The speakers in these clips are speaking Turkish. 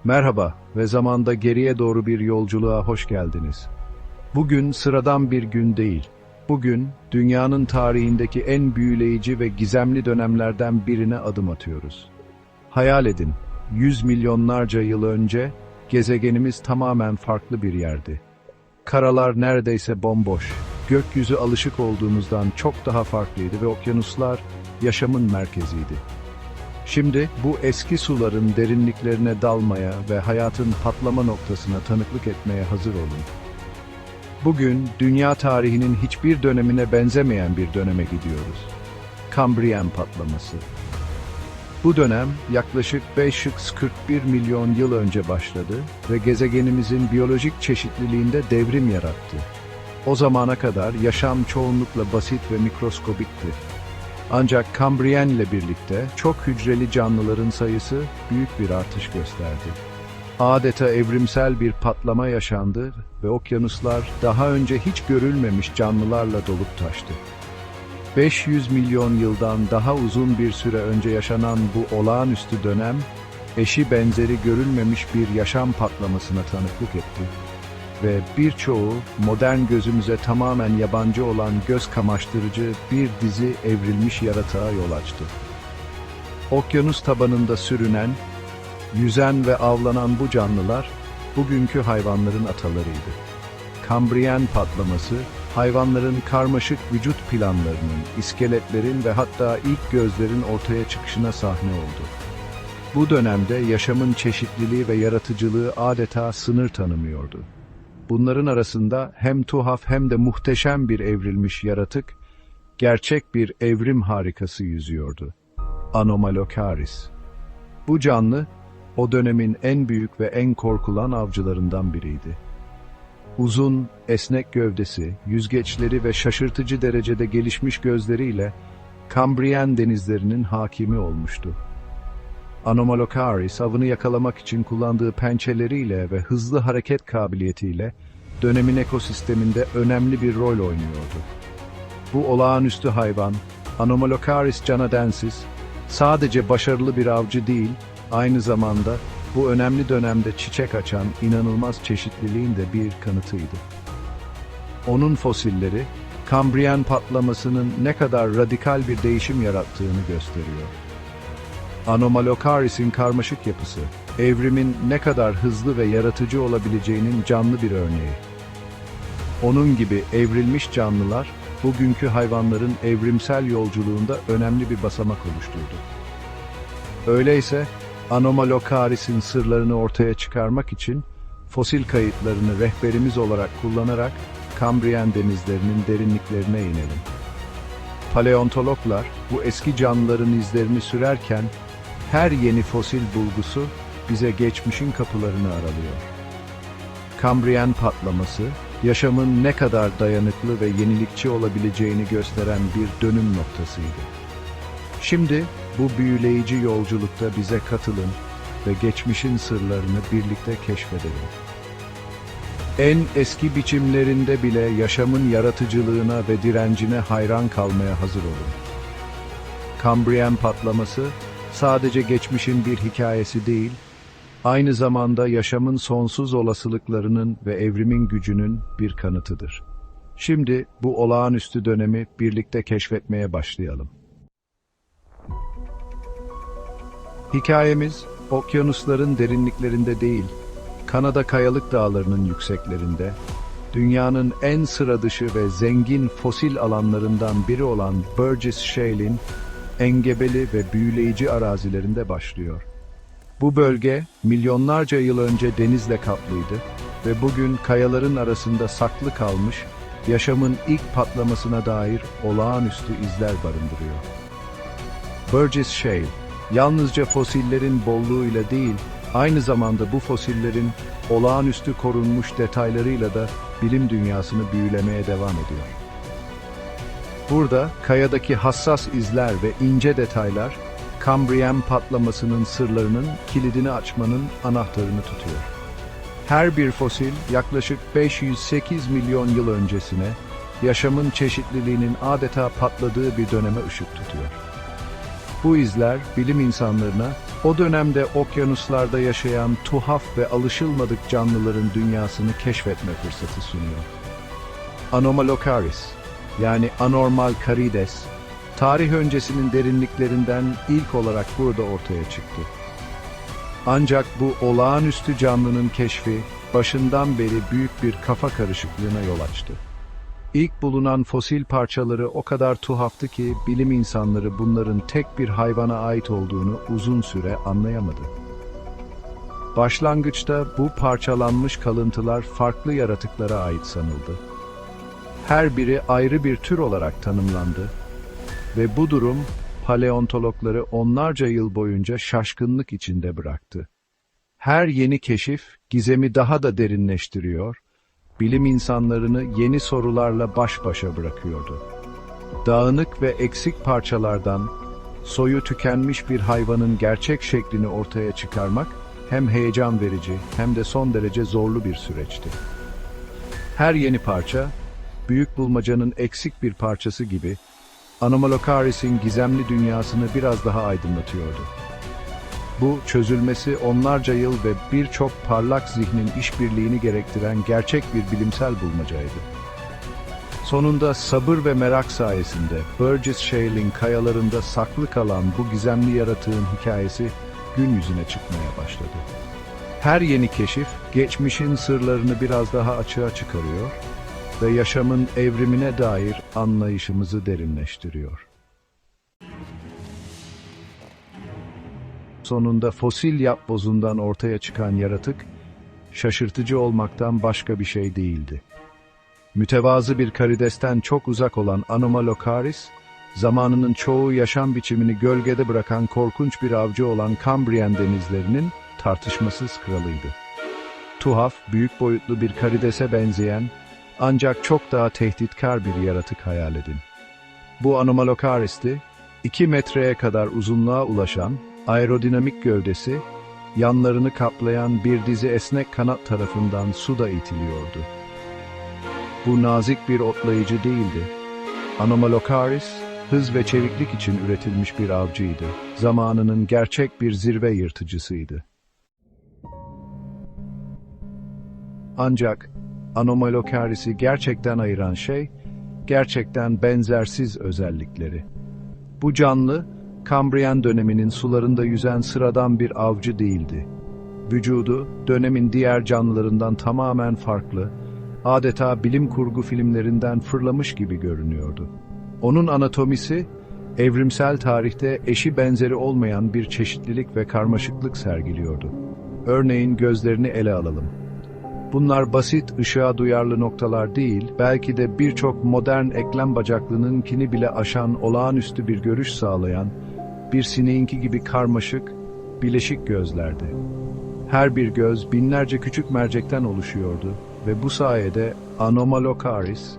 Merhaba ve zamanda geriye doğru bir yolculuğa hoş geldiniz. Bugün sıradan bir gün değil. Bugün dünyanın tarihindeki en büyüleyici ve gizemli dönemlerden birine adım atıyoruz. Hayal edin, 100 milyonlarca yıl önce gezegenimiz tamamen farklı bir yerdi. Karalar neredeyse bomboş, gökyüzü alışık olduğumuzdan çok daha farklıydı ve okyanuslar yaşamın merkeziydi. Şimdi bu eski suların derinliklerine dalmaya ve hayatın patlama noktasına tanıklık etmeye hazır olun. Bugün dünya tarihinin hiçbir dönemine benzemeyen bir döneme gidiyoruz. Kambriyen patlaması. Bu dönem yaklaşık 541 milyon yıl önce başladı ve gezegenimizin biyolojik çeşitliliğinde devrim yarattı. O zamana kadar yaşam çoğunlukla basit ve mikroskobikti. Ancak Kambriyen ile birlikte çok hücreli canlıların sayısı büyük bir artış gösterdi. Adeta evrimsel bir patlama yaşandı ve okyanuslar daha önce hiç görülmemiş canlılarla dolup taştı. 500 milyon yıldan daha uzun bir süre önce yaşanan bu olağanüstü dönem, eşi benzeri görülmemiş bir yaşam patlamasına tanıklık etti ve birçoğu modern gözümüze tamamen yabancı olan göz kamaştırıcı bir dizi evrilmiş yaratığa yol açtı. Okyanus tabanında sürünen, yüzen ve avlanan bu canlılar, bugünkü hayvanların atalarıydı. Kambriyen patlaması, hayvanların karmaşık vücut planlarının, iskeletlerin ve hatta ilk gözlerin ortaya çıkışına sahne oldu. Bu dönemde yaşamın çeşitliliği ve yaratıcılığı adeta sınır tanımıyordu. Bunların arasında hem tuhaf hem de muhteşem bir evrilmiş yaratık, gerçek bir evrim harikası yüzüyordu. Anomalocaris. Bu canlı, o dönemin en büyük ve en korkulan avcılarından biriydi. Uzun, esnek gövdesi, yüzgeçleri ve şaşırtıcı derecede gelişmiş gözleriyle Kambriyen denizlerinin hakimi olmuştu. Anomalocaris, avını yakalamak için kullandığı pençeleriyle ve hızlı hareket kabiliyetiyle dönemin ekosisteminde önemli bir rol oynuyordu. Bu olağanüstü hayvan, Anomalocaris canadensis, sadece başarılı bir avcı değil, aynı zamanda bu önemli dönemde çiçek açan inanılmaz çeşitliliğin de bir kanıtıydı. Onun fosilleri, Kambriyen patlamasının ne kadar radikal bir değişim yarattığını gösteriyor. Anomalocaris'in karmaşık yapısı, evrimin ne kadar hızlı ve yaratıcı olabileceğinin canlı bir örneği. Onun gibi evrilmiş canlılar, bugünkü hayvanların evrimsel yolculuğunda önemli bir basamak oluşturdu. Öyleyse, Anomalocaris'in sırlarını ortaya çıkarmak için, fosil kayıtlarını rehberimiz olarak kullanarak, Kambriyen denizlerinin derinliklerine inelim. Paleontologlar, bu eski canlıların izlerini sürerken, her yeni fosil bulgusu bize geçmişin kapılarını aralıyor. Kambriyen patlaması, yaşamın ne kadar dayanıklı ve yenilikçi olabileceğini gösteren bir dönüm noktasıydı. Şimdi bu büyüleyici yolculukta bize katılın ve geçmişin sırlarını birlikte keşfedelim. En eski biçimlerinde bile yaşamın yaratıcılığına ve direncine hayran kalmaya hazır olun. Kambriyen patlaması, sadece geçmişin bir hikayesi değil, aynı zamanda yaşamın sonsuz olasılıklarının ve evrimin gücünün bir kanıtıdır. Şimdi bu olağanüstü dönemi birlikte keşfetmeye başlayalım. Hikayemiz, okyanusların derinliklerinde değil, Kanada Kayalık Dağları'nın yükseklerinde, dünyanın en sıradışı ve zengin fosil alanlarından biri olan Burgess Shale'in engebeli ve büyüleyici arazilerinde başlıyor. Bu bölge, milyonlarca yıl önce denizle kaplıydı ve bugün kayaların arasında saklı kalmış, yaşamın ilk patlamasına dair olağanüstü izler barındırıyor. Burgess Shale, yalnızca fosillerin bolluğuyla değil, aynı zamanda bu fosillerin olağanüstü korunmuş detaylarıyla da bilim dünyasını büyülemeye devam ediyor. Burada kayadaki hassas izler ve ince detaylar, Kambriyen patlamasının sırlarının kilidini açmanın anahtarını tutuyor. Her bir fosil yaklaşık 508 milyon yıl öncesine, yaşamın çeşitliliğinin adeta patladığı bir döneme ışık tutuyor. Bu izler bilim insanlarına O dönemde okyanuslarda yaşayan tuhaf ve alışılmadık canlıların dünyasını keşfetme fırsatı sunuyor. Anomalocaris, yani anormal karides, tarih öncesinin derinliklerinden ilk olarak burada ortaya çıktı. Ancak bu olağanüstü canlının keşfi başından beri büyük bir kafa karışıklığına yol açtı. İlk bulunan fosil parçaları o kadar tuhaftı ki bilim insanları bunların tek bir hayvana ait olduğunu uzun süre anlayamadı. Başlangıçta bu parçalanmış kalıntılar farklı yaratıklara ait sanıldı. Her biri ayrı bir tür olarak tanımlandı ve bu durum paleontologları onlarca yıl boyunca şaşkınlık içinde bıraktı. Her yeni keşif gizemi daha da derinleştiriyor, bilim insanlarını yeni sorularla baş başa bırakıyordu. Dağınık ve eksik parçalardan soyu tükenmiş bir hayvanın gerçek şeklini ortaya çıkarmak hem heyecan verici hem de son derece zorlu bir süreçti. Her yeni parça, büyük bulmacanın eksik bir parçası gibi, Anomalocaris'in gizemli dünyasını biraz daha aydınlatıyordu. Bu, çözülmesi onlarca yıl ve birçok parlak zihnin işbirliğini gerektiren gerçek bir bilimsel bulmacaydı. Sonunda sabır ve merak sayesinde Burgess Shale'in kayalarında saklı kalan bu gizemli yaratığın hikayesi gün yüzüne çıkmaya başladı. Her yeni keşif, geçmişin sırlarını biraz daha açığa çıkarıyor ve yaşamın evrimine dair anlayışımızı derinleştiriyor. Sonunda fosil yapbozundan ortaya çıkan yaratık, şaşırtıcı olmaktan başka bir şey değildi. Mütevazı bir karidesten çok uzak olan Anomalocaris, zamanının çoğu yaşam biçimini gölgede bırakan korkunç bir avcı olan Cambrian denizlerinin tartışmasız kralıydı. Tuhaf, büyük boyutlu bir karidese benzeyen, ancak çok daha tehditkar bir yaratık hayal edin. Bu Anomalocaris'ti, 2 metreye kadar uzunluğa ulaşan, aerodinamik gövdesi, yanlarını kaplayan bir dizi esnek kanat tarafından suda itiliyordu. Bu nazik bir otlayıcı değildi. Anomalocaris, hız ve çeviklik için üretilmiş bir avcıydı. Zamanının gerçek bir zirve yırtıcısıydı. Ancak Anomalocaris'i gerçekten ayıran şey, gerçekten benzersiz özellikleri. Bu canlı, Kambriyen döneminin sularında yüzen sıradan bir avcı değildi. Vücudu, dönemin diğer canlılarından tamamen farklı, adeta bilim kurgu filmlerinden fırlamış gibi görünüyordu. Onun anatomisi, evrimsel tarihte eşi benzeri olmayan bir çeşitlilik ve karmaşıklık sergiliyordu. Örneğin gözlerini ele alalım. Bunlar basit, ışığa duyarlı noktalar değil, belki de birçok modern eklem bacaklığınkini bile aşan olağanüstü bir görüş sağlayan, bir sineğinki gibi karmaşık, bileşik gözlerdi. Her bir göz binlerce küçük mercekten oluşuyordu ve bu sayede Anomalocaris,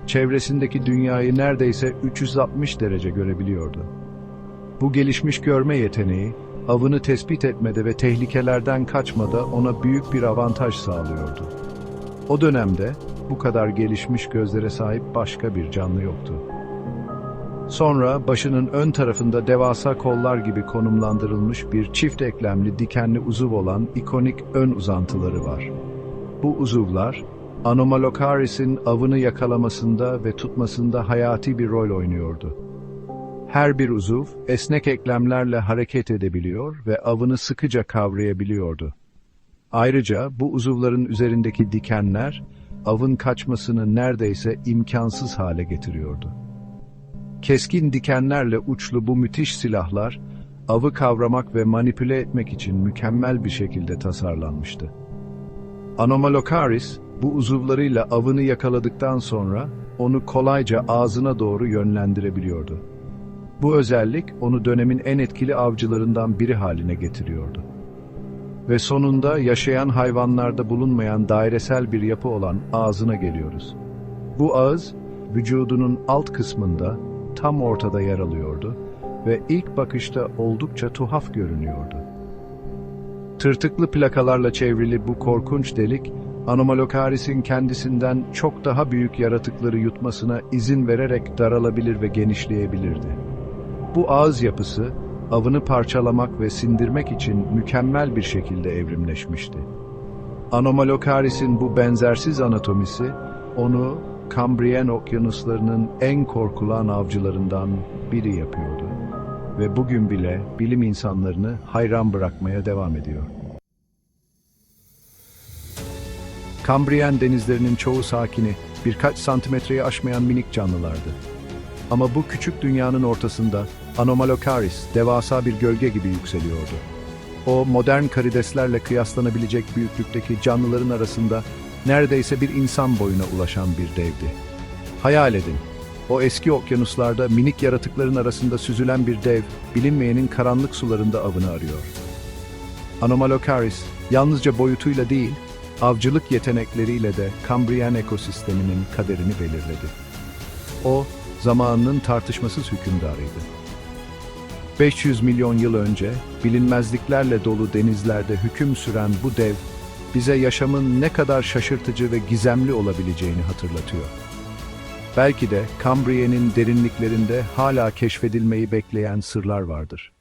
çevresindeki dünyayı neredeyse 360 derece görebiliyordu. Bu gelişmiş görme yeteneği, avını tespit etmede ve tehlikelerden kaçmada ona büyük bir avantaj sağlıyordu. O dönemde bu kadar gelişmiş gözlere sahip başka bir canlı yoktu. Sonra başının ön tarafında devasa kollar gibi konumlandırılmış bir çift eklemli dikenli uzuv olan ikonik ön uzantıları var. Bu uzuvlar, Anomalocaris'in avını yakalamasında ve tutmasında hayati bir rol oynuyordu. Her bir uzuv, esnek eklemlerle hareket edebiliyor ve avını sıkıca kavrayabiliyordu. Ayrıca bu uzuvların üzerindeki dikenler, avın kaçmasını neredeyse imkansız hale getiriyordu. Keskin dikenlerle uçlu bu müthiş silahlar, avı kavramak ve manipüle etmek için mükemmel bir şekilde tasarlanmıştı. Anomalocaris, bu uzuvlarıyla avını yakaladıktan sonra onu kolayca ağzına doğru yönlendirebiliyordu. Bu özellik onu dönemin en etkili avcılarından biri haline getiriyordu. Ve sonunda yaşayan hayvanlarda bulunmayan dairesel bir yapı olan ağzına geliyoruz. Bu ağız, vücudunun alt kısmında, tam ortada yer alıyordu ve ilk bakışta oldukça tuhaf görünüyordu. Tırtıklı plakalarla çevrili bu korkunç delik, Anomalocaris'in kendisinden çok daha büyük yaratıkları yutmasına izin vererek daralabilir ve genişleyebilirdi. Bu ağız yapısı, avını parçalamak ve sindirmek için mükemmel bir şekilde evrimleşmişti. Anomalocaris'in bu benzersiz anatomisi, onu Kambriyen okyanuslarının en korkulan avcılarından biri yapıyordu. Ve bugün bile bilim insanlarını hayran bırakmaya devam ediyor. Kambriyen denizlerinin çoğu sakini, birkaç santimetreyi aşmayan minik canlılardı. Ama bu küçük dünyanın ortasında Anomalocaris devasa bir gölge gibi yükseliyordu. O modern karideslerle kıyaslanabilecek büyüklükteki canlıların arasında neredeyse bir insan boyuna ulaşan bir devdi. Hayal edin, o eski okyanuslarda minik yaratıkların arasında süzülen bir dev, bilinmeyenin karanlık sularında avını arıyor. Anomalocaris, yalnızca boyutuyla değil, avcılık yetenekleriyle de Kambriyen ekosisteminin kaderini belirledi. O, zamanının tartışmasız hükümdarıydı. 500 milyon yıl önce, bilinmezliklerle dolu denizlerde hüküm süren bu dev, bize yaşamın ne kadar şaşırtıcı ve gizemli olabileceğini hatırlatıyor. Belki de Kambriyen'in derinliklerinde hala keşfedilmeyi bekleyen sırlar vardır.